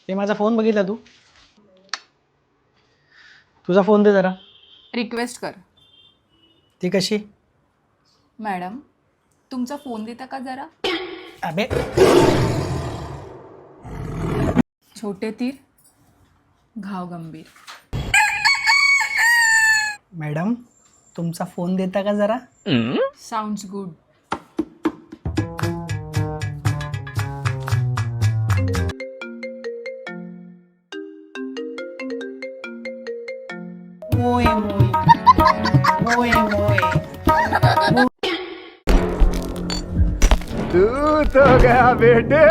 ते माझा फोन बघितला तू? तुझा फोन दे जरा. रिक्वेस्ट कर. ती कशी? मॅडम तुमचा फोन देता का जरा? अबे छोटे तीर घाव गंभीर. मॅडम तुमचा फोन देता का जरा? Sounds good. मोय मोय मोय मोय. तू तो गया बेटे.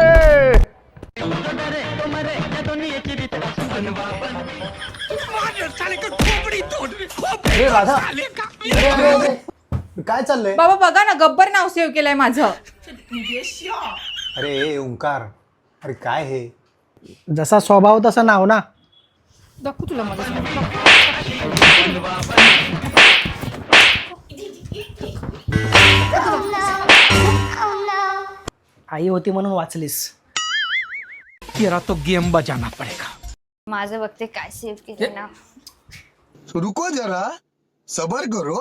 अरे राधा, अरे काय चाललंय? बाबा बघा ना, गब्बर नाव सेव्ह केलंय माझं. अरे ओंकार, अरे काय हे? जसा स्वभाव तसा नाव ना. दाखवू तुला माझं. आई होती म्हणून वाचलीस. तेरा तो गेम बजाना पडेगा. माझं बघते काय सेव्ह केलं ना. रुको जरा, सबर करो.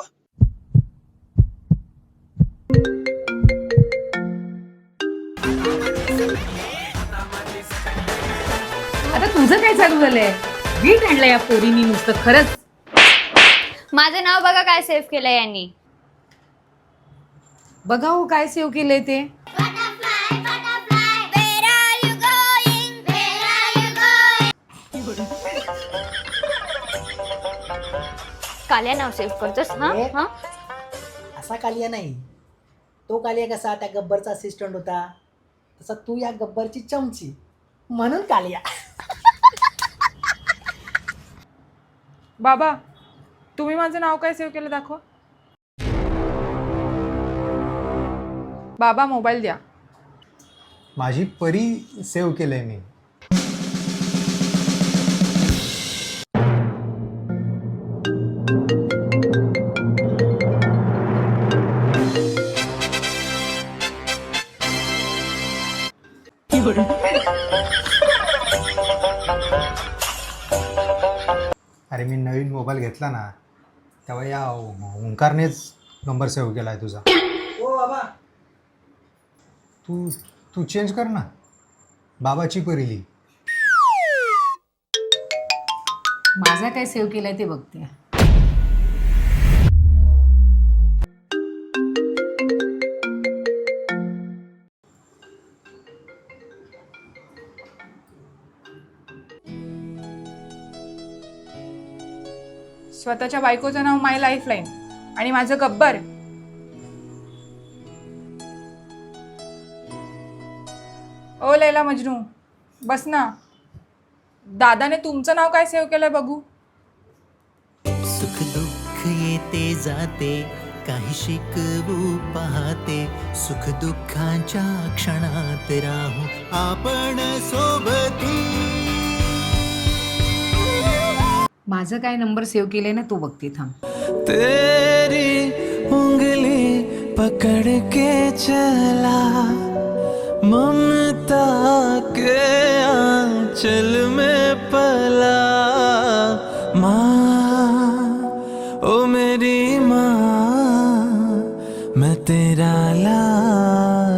आता तुझं काय चालू झालंय? वीट आणलं या पोरीनी नुसतं. खरंच माझं नाव बघा काय सेव्ह केलंय यांनी. बघा हो काय सेव्ह केलंय ते. काल्या नाव सेव्ह करतोस? हा हा. असा कालिया नाही. तो कालिया कसा त्या गब्बरचा असिस्टंट होता, तसा तू या गब्बरची चमची म्हणून कालिया. बाबा तुम्ही माझं नाव काय सेव्ह केलं दाखव. बाबा मोबाईल द्या. माझी परी सेव्ह केलंय मी. अरे मी नवीन मोबाईल घेतला ना, तेव्हा या ओंकारनेच नंबर सेव्ह केला आहे तुझा. हो बाबा. तू तू चेंज कर ना, बाबाची परिली. माझा काय सेव्ह केलंय ते बघते. स्वतःच्या बायकोचं नाव माय लाईफलाईन आणि माझं गब्बर. ओ लैला मजनू बस ना. दादाने तुमचं नाव काय सेव्ह केलंय बघू. सुख दुःख येते जाते, काही शिकवू पाहते. सुख दुःखाच्या क्षणात राहू आपण सोबती. माझं काय नंबर सेव्ह केलंय ना तो बघते. थांब. तेरी उंगली पकड़ के चला, ममता के आंचल में पला. माँ ओ मेरी माँ, मैं तेरा लाल.